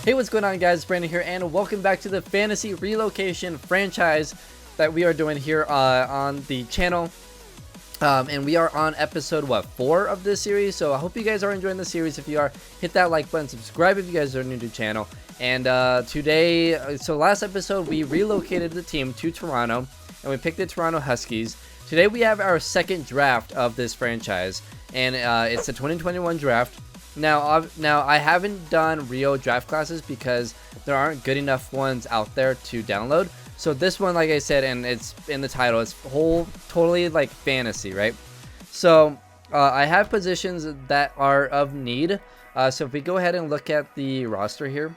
Hey, what's going on, guys? Brandon here, and welcome back to the fantasy relocation franchise that we are doing here on the channel. And we are on episode 4 of this series, so I hope you guys are enjoying the series. If you are, hit that like button, subscribe if you guys are new to the channel. And today, so last episode we relocated the team to Toronto and we picked the Toronto Huskies. Today we have our second draft of this franchise, and it's the 2021 draft. Now I haven't done Rio draft classes because there aren't good enough ones out there to download. So this one, like I said, and it's in the title, it's totally like fantasy, right? So I have positions that are of need. So if we go ahead and look at the roster here,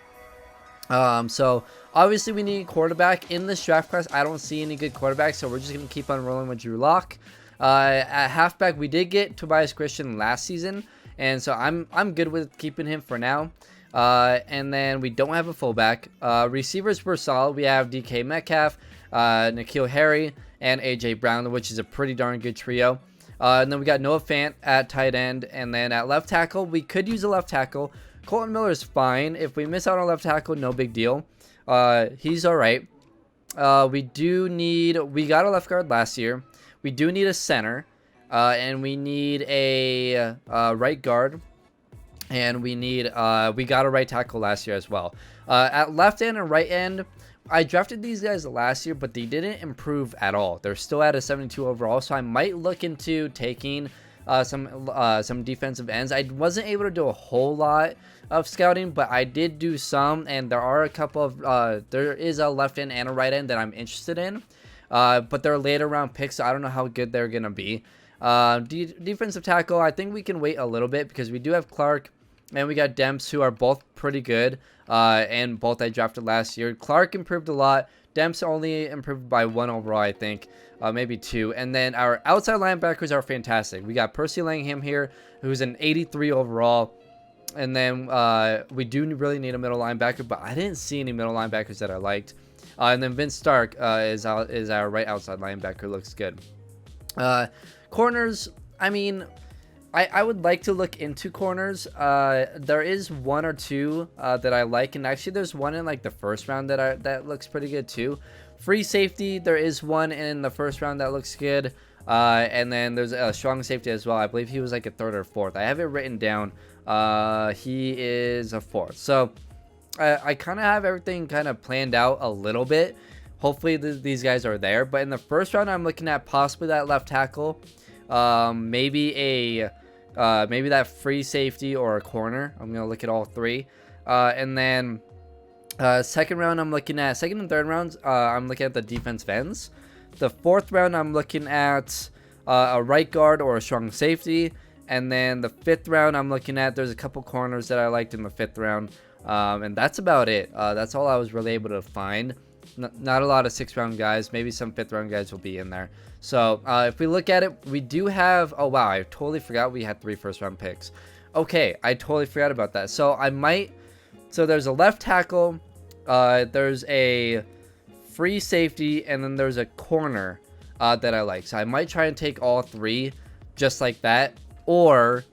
so obviously we need a quarterback in this draft class. I don't see any good quarterbacks, so we're just gonna keep on rolling with Drew Lock. At halfback, we did get Tobias Christian last season, and so I'm good with keeping him for now. And then we don't have a fullback. Receivers were solid. We have DK Metcalf, N'Keal Harry, and AJ Brown, which is a pretty darn good trio. And then we got Noah Fant at tight end, and then at left tackle we could use a left tackle. Colton Miller is fine. If we miss out on left tackle, no big deal. He's all right. We got a left guard last year. We do need a center, and we need a right guard. And we got a right tackle last year as well. At left end and right end, I drafted these guys last year, but they didn't improve at all. They're still at a 72 overall, so I might look into taking some defensive ends. I wasn't able to do a whole lot of scouting, but I did do some, and there are a couple of there is a left end and a right end that I'm interested in, but they're later round picks, so I don't know how good they're gonna be. Defensive tackle, I think we can wait a little bit because we do have Clark and we got Demps, who are both pretty good, and both I drafted last year. Clark improved a lot. Demps only improved by 1 overall, I think, maybe 2. And then our outside linebackers are fantastic. We got Percy Langham here, who's an 83 overall. And then we do really need a middle linebacker, but I didn't see any middle linebackers that I liked. And then Vince Stark is our right outside linebacker. Looks good. Corners, I mean, I would like to look into corners. There is 1 or 2 that I like, and actually there's one in like the first round that looks pretty good too. Free safety, there is one in the first round that looks good, and then there's a strong safety as well. I believe he was like a 3rd or 4th. I have it written down. He is a 4th. So I kind of have everything kind of planned out a little bit. Hopefully these guys are there. But in the first round, I'm looking at possibly that left tackle. Maybe that free safety or a corner. I'm gonna look at all 3, and then second round I'm looking at second and third rounds. I'm looking at the defensive ends. The 4th round I'm looking at a right guard or a strong safety, and then the 5th round I'm looking at, there's a couple corners that I liked in the 5th round, and that's about it. That's all I was really able to find. Not a lot of 6th round guys. Maybe some 5th round guys will be in there. So if we look at it, we do have, oh wow, I totally forgot we had 3 first round picks. Okay, I totally forgot about that. So there's a left tackle, there's a free safety, and then there's a corner that I like. So I might try and take all 3 just like that, or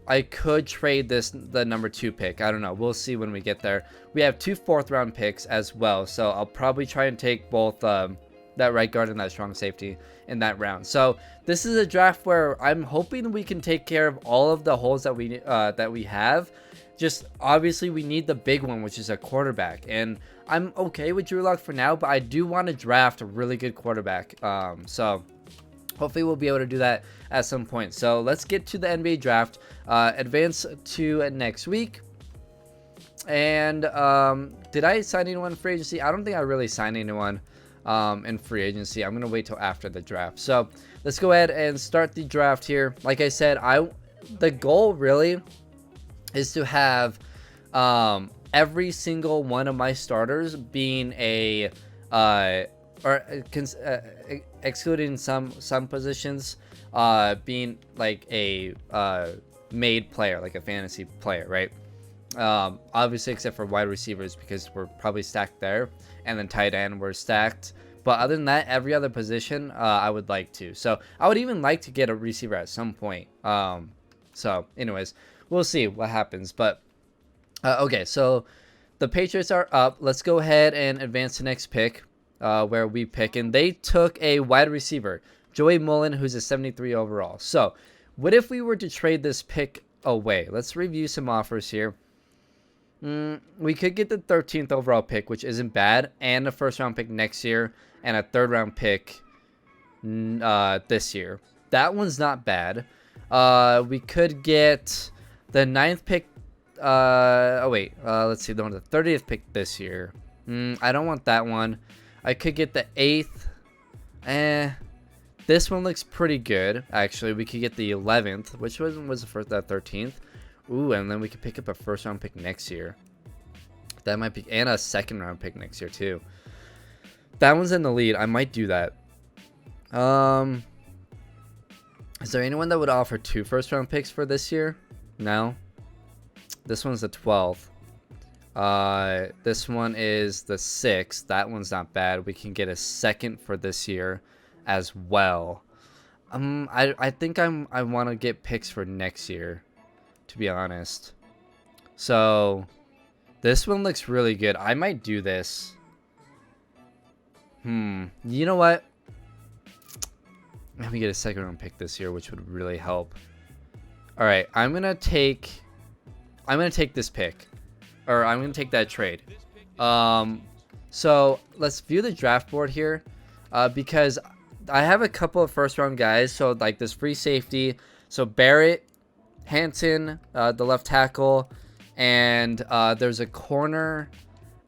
I could trade the number 2 pick. I don't know. We'll see when we get there. We have 2 4th round picks as well, so I'll probably try and take both that right guard and that strong safety in that round. So this is a draft where I'm hoping we can take care of all of the holes that we have. Just obviously we need the big one, which is a quarterback, and I'm okay with Drew Lock for now, but I do want to draft a really good quarterback. So hopefully we'll be able to do that at some point. So let's get to the NBA draft, advance to next week. And did I sign anyone in free agency? I don't think I really signed anyone in free agency. I'm gonna wait till after the draft. So let's go ahead and start the draft here. Like I said, the goal really is to have every single one of my starters being excluding some positions, being like a made player, like a fantasy player, right? Obviously except for wide receivers, because we're probably stacked there, and then tight end we're stacked. But other than that, every other position I would like to. So I would even like to get a receiver at some point. So anyways, we'll see what happens. But okay, so the Patriots are up. Let's go ahead and advance to next pick, where we pick. And they took a wide receiver, Joey Mullen, who's a 73 overall. So what if we were to trade this pick away? Let's review some offers here. We could get the 13th overall pick, which isn't bad, and a first round pick next year, and a third round pick this year. That one's not bad. We could get the 9th pick. Let's see, the 30th pick this year. I don't want that one. I could get the 8th. This one looks pretty good, actually. We could get the 11th. Which one was the first? That 13th. Ooh, and then we could pick up a first round pick next year. That might be, and a second round pick next year too. That one's in the lead. I might do that. Is there anyone that would offer 2 first round picks for this year? No. This one's the 12th. This one is the 6th. That one's not bad. We can get a second for this year as well. I think I want to get picks for next year, to be honest. So this one looks really good. I might do this. You know what? Let me get a second round pick this year, which would really help. All right, I'm gonna take this pick, or I'm gonna take that trade. So let's view the draft board here, because I have a couple of first round guys. So like this free safety. So Barrett, Hanson, the left tackle, and there's a corner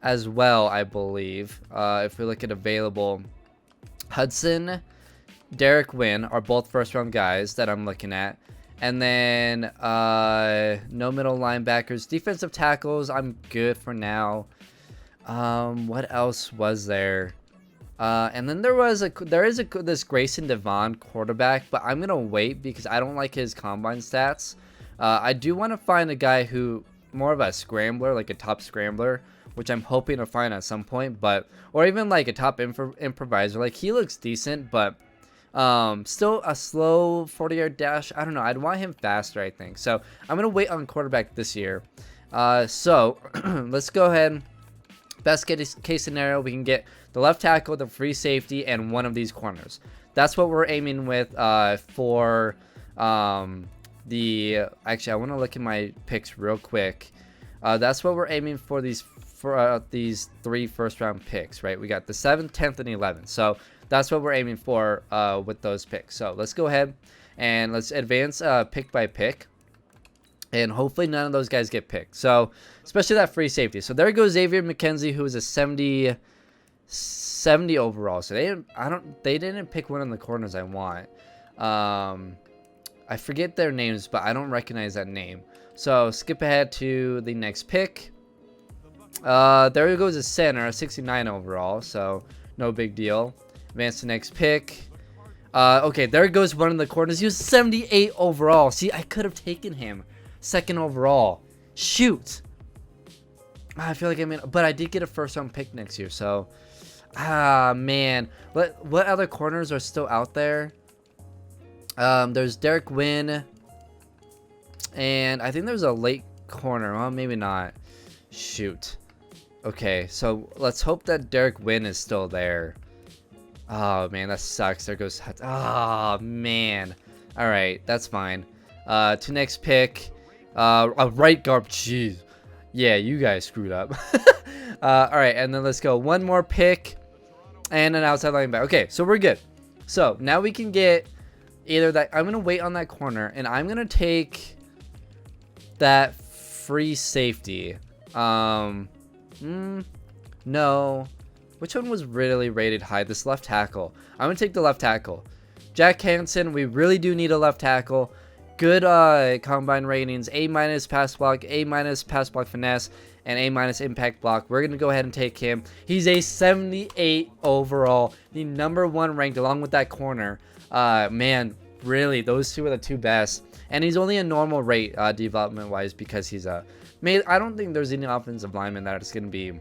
as well, I believe. If we look at available, Hudson, Derek Wynn are both first round guys that I'm looking at. And then no middle linebackers. Defensive tackles, I'm good for now. What else was there? And then there is this Grayson Devon quarterback, but I'm gonna wait because I don't like his combine stats. I do want to find a guy who more of a scrambler, like a top scrambler, which I'm hoping to find at some point, or even like a top improviser. Like he looks decent, but still a slow 40-yard dash. I don't know. I'd want him faster, I think. So I'm gonna wait on quarterback this year. So let's go ahead. Best case scenario, we can get the left tackle, the free safety, and one of these corners. That's what we're aiming with for actually, I want to look at my picks real quick. That's what we're aiming for these 3 first round picks, right? We got the 7th, 10th, and 11th. So that's what we're aiming for with those picks. So let's go ahead and let's advance pick by pick. And hopefully none of those guys get picked. So especially that free safety. So there goes Xavier McKenzie, who is a 70 overall. So they didn't pick one of the corners I want. I forget their names, but I don't recognize that name. So skip ahead to the next pick. There goes a center, a 69 overall. So no big deal. Advance to next pick. Okay, there goes one of the corners. He was 78 overall. See, I could have taken him 2nd overall. Shoot. I feel like but I did get a first round pick next year. So, man. What other corners are still out there? There's Derek Wynn. And I think there's a late corner. Well, maybe not. Shoot. Okay, so let's hope that Derek Wynn is still there. Oh, man, that sucks. There goes... Oh, man. All right, that's fine. To next pick. A right guard. Jeez. Yeah, you guys screwed up. All right, and then let's go. One more pick. And an outside linebacker. Okay, so we're good. So now we can get either that... I'm going to wait on that corner. And I'm going to take that free safety. No. Which one was really rated high? This left tackle. I'm going to take the left tackle. Jack Hansen, we really do need a left tackle. Good combine ratings. A- pass block, A- pass block finesse, and A- impact block. We're going to go ahead and take him. He's a 78 overall. The #1 ranked along with that corner. Man, really, those two are the 2 best. And he's only a normal rate development-wise because he's a... I don't think there's any offensive lineman that is going to be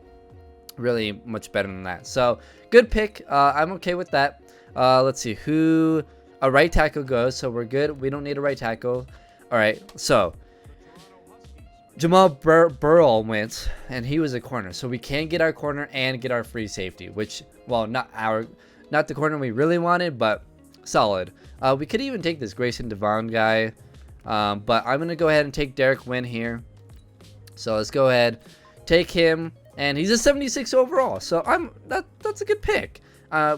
really much better than that. So good pick. I'm okay with that. Let's see who a right tackle goes. So we're good. We don't need a right tackle. All right. So Burrell went, and he was a corner, so we can get our corner and get our free safety, which, well, not the corner we really wanted, but solid. We could even take this Grayson Devon guy, but I'm gonna go ahead and take Derek Wynn here. So let's go ahead, take him, and he's a 76 overall. So that's a good pick.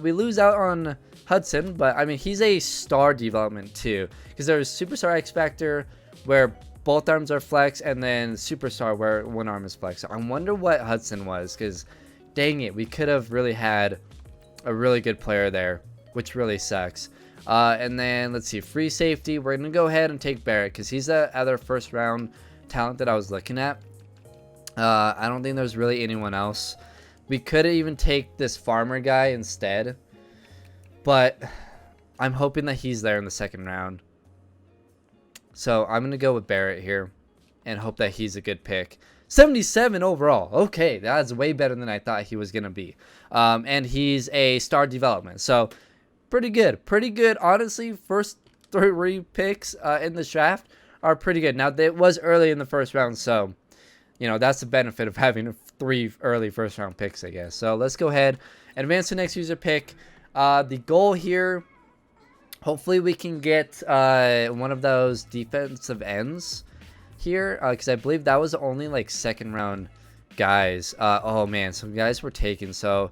We lose out on Hudson, but I mean he's a star development too, because there's Superstar X Factor where both arms are flex, and then Superstar where one arm is flex. So I wonder what Hudson was, because dang it, we could have really had a really good player there, which really sucks. And then let's see, free safety, we're gonna go ahead and take Barrett, because he's the other first round talent that I was looking at. I don't think there's really anyone else. We could even take this farmer guy instead, but I'm hoping that he's there in the second round. So I'm going to go with Barrett here and hope that he's a good pick. 77 overall. Okay, that's way better than I thought he was going to be. And he's a star development. So pretty good. Pretty good. Honestly, first 3 picks in the draft are pretty good. Now, it was early in the first round, so, you know, that's the benefit of having 3 early first round picks, I guess. So let's go ahead and advance to the next user pick. The goal here, hopefully we can get one of those defensive ends here, because I believe that was only like second round guys. Oh man, some guys were taken. So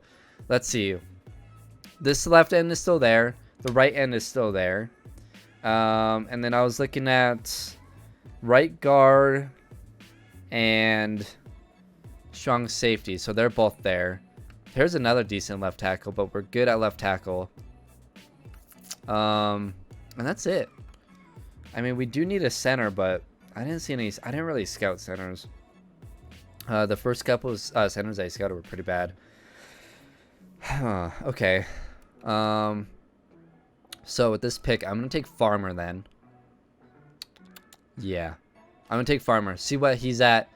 let's see. This left end is still there. The right end is still there. And then I was looking at right guard and strong safety. So they're both there. Here's another decent left tackle, but we're good at left tackle. And that's it. I mean, we do need a center, but I didn't see any. I didn't really scout centers. The first couple of centers I scouted were pretty bad. Okay. So with this pick, I'm gonna take Farmer then. Yeah, I'm gonna take Farmer. See what he's at.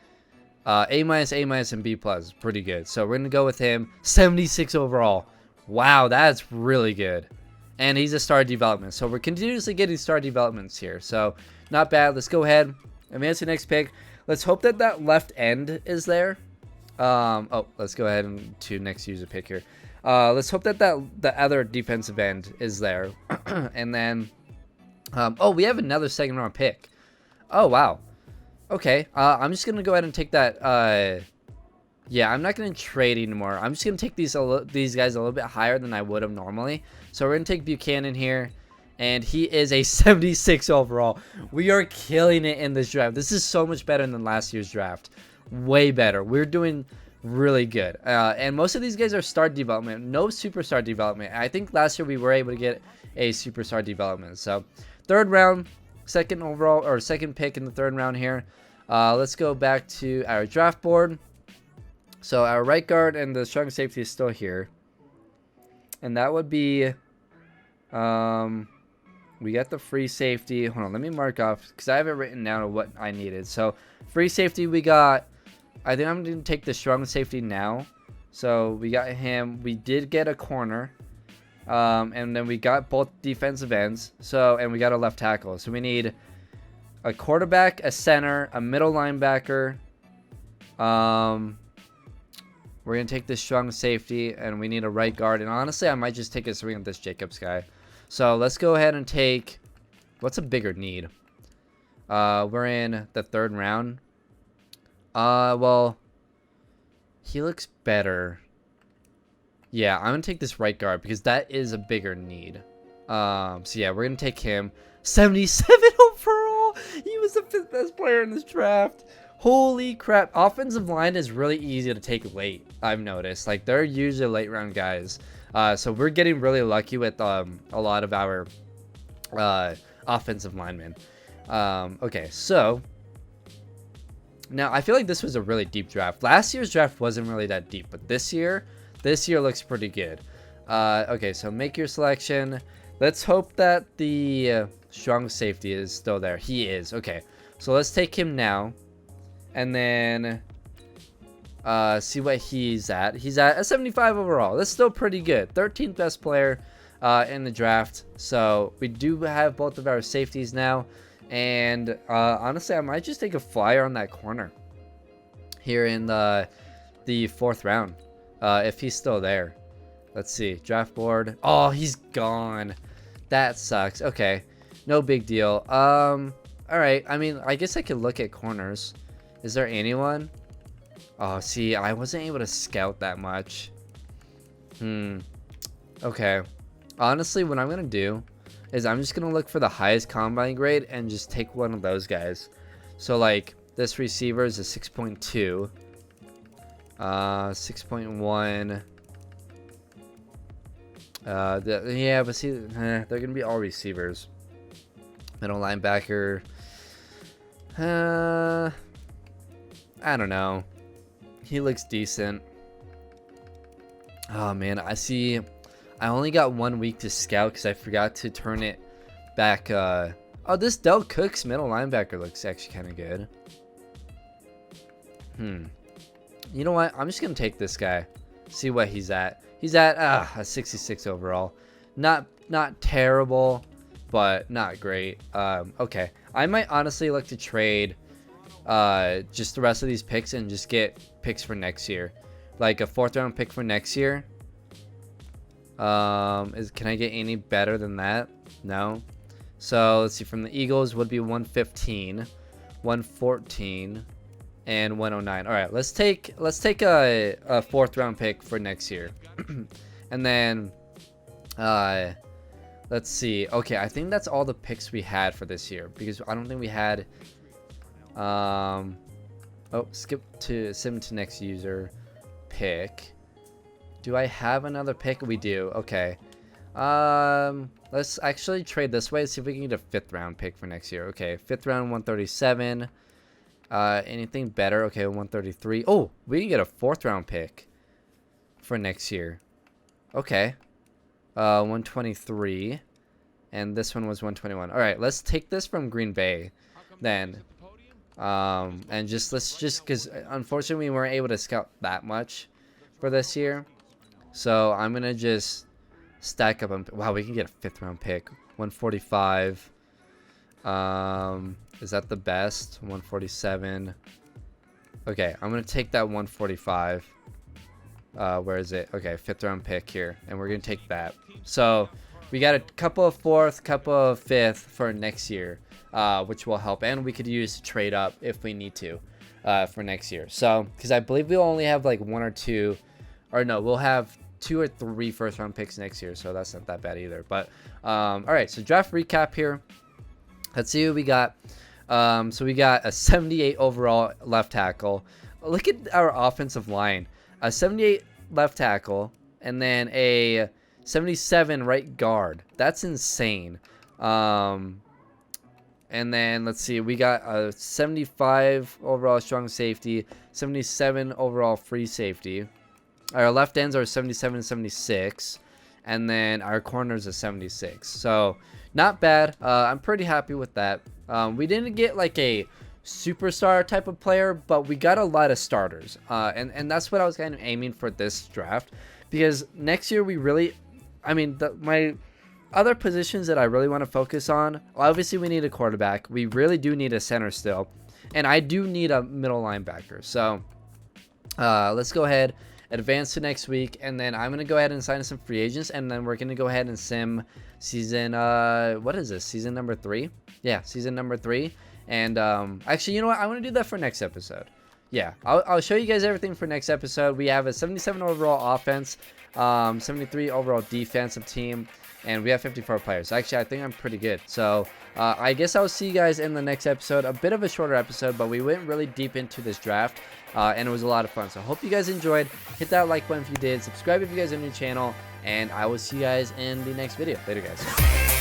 A-, A-, and B+. Pretty good. So we're gonna go with him. 76 overall. Wow, that's really good. And he's a star development. So we're continuously getting star developments here. So not bad. Let's go ahead. Advance to the next pick. Let's hope that that left end is there. Oh, let's go ahead and to next user pick here. Let's hope that the other defensive end is there. And then, oh, we have another second round pick. Oh, wow. Okay. I'm just going to go ahead and take that. Yeah, I'm not going to trade anymore. I'm just going to take these guys a little bit higher than I would have normally. So we're going to take Buchanan here. And he is a 76 overall. We are killing it in this draft. This is so much better than last year's draft. Way better. We're doing really good. And most of these guys are star development. No superstar development. I think last year we were able to get a superstar development. So third round, second overall, or second pick in the third round here. Let's go back to our draft board. So our right guard and the strong safety is still here. And that would be... we got the free safety. Hold on, let me mark off because I have it written down what I needed. So free safety we got. I think I'm going to take the strong safety now. So we got him. We did get a corner. And then we got both defensive ends. So, and we got a left tackle. So we need a quarterback, a center, a middle linebacker. We're going to take this strong safety, and we need a right guard. And honestly, I might just take a swing at this Jacobs guy. So let's go ahead and take, what's a bigger need? We're in the third round. Well, he looks better. Yeah, I'm going to take this right guard because that is a bigger need. So yeah, we're going to take him. 77 overall. He was the 5th best player in this draft. Holy crap. Offensive line is really easy to take late, I've noticed. Like, they're usually late round guys. So we're getting really lucky with a lot of our offensive linemen. Okay, so now I feel like this was a really deep draft. Last year's draft wasn't really that deep, but this year looks pretty good. Okay, so make your selection. Let's hope that the strong safety is still there. He is. Okay, so let's take him now. And then see what he's at. He's at a 75 overall. That's still pretty good. 13th best player in the draft. So we do have both of our safeties now. And honestly, I might just take a flyer on that corner. here in the 4th round, if he's still there. Let's see, draft board. Oh, he's gone. That sucks. Okay, no big deal. All right. I mean, I guess I could look at corners. Is there anyone? Oh, see, I wasn't able to scout that much. Okay. Honestly, what I'm gonna do is I'm just gonna look for the highest combine grade and just take one of those guys. So like this receiver is a 6.2, 6.1. Yeah, but see, they're gonna be all receivers. Middle linebacker. I don't know. He looks decent. Oh man, I see. I only got 1 week to scout because I forgot to turn it back. Oh, this Del Cook's middle linebacker looks actually kind of good. You know what? I'm just gonna take this guy. See what he's at. He's at a 66 overall. Not terrible, but not great. Okay. I might honestly like to trade just the rest of these picks and just get picks for next year. Like a 4th round pick for next year. Can I get any better than that? No. So let's see, from the Eagles would be 115, 114, and 109. All right, let's take a 4th round pick for next year. And then let's see. Okay, I think that's all the picks we had for this year, because I don't think we had skip to sim to next user pick. Do I have another pick? We do. Okay. Let's actually trade this way. See if we can get a 5th round pick for next year. Okay, 5th round 137. Anything better? Okay, 133. Oh, we can get a 4th round pick for next year. Okay. 123. And this one was 121. All right, let's take this from Green Bay then. And let's just, because unfortunately we weren't able to scout that much for this year. So I'm going to just stack up. Wow, we can get a 5th round pick. 145. Is that the best? 147. Okay, I'm going to take that 145. Where is it? Okay, 5th round pick here. And we're going to take that. So we got a couple of 4th, couple of 5th for next year, which will help. And we could use to trade up if we need to for next year. So, because I believe we'll only have like 1 or 2. Or no, we'll have 2 or 3 1st round picks next year, so that's not that bad either. But all right, so draft recap here. Let's see what we got. So we got a 78 overall left tackle. Look at our offensive line. A 78 left tackle and then a 77 right guard. That's insane. And then let's see, we got a 75 overall strong safety, 77 overall free safety. Our left ends are 77 and 76, and then our corners are 76. So not bad. I'm pretty happy with that. We didn't get like a superstar type of player, but we got a lot of starters. And that's what I was kind of aiming for this draft, because next year we really, I mean, my other positions that I really want to focus on, obviously we need a quarterback. We really do need a center still, and I do need a middle linebacker. So let's go ahead, advance to next week, and then I'm gonna go ahead and sign some free agents, and then we're gonna go ahead and sim season what is this, season number 3? Yeah, season number 3. And actually, you know what, I want to do that for next episode. Yeah, I'll show you guys everything for next episode. We have a 77 overall offense, 73 overall defensive team, and we have 54 players. Actually, I think I'm pretty good. So I guess I'll see you guys in the next episode. A bit of a shorter episode, but we went really deep into this draft, and it was a lot of fun. So I hope you guys enjoyed. Hit that like button if you did. Subscribe if you guys are new to the channel, and I will see you guys in the next video. Later, guys.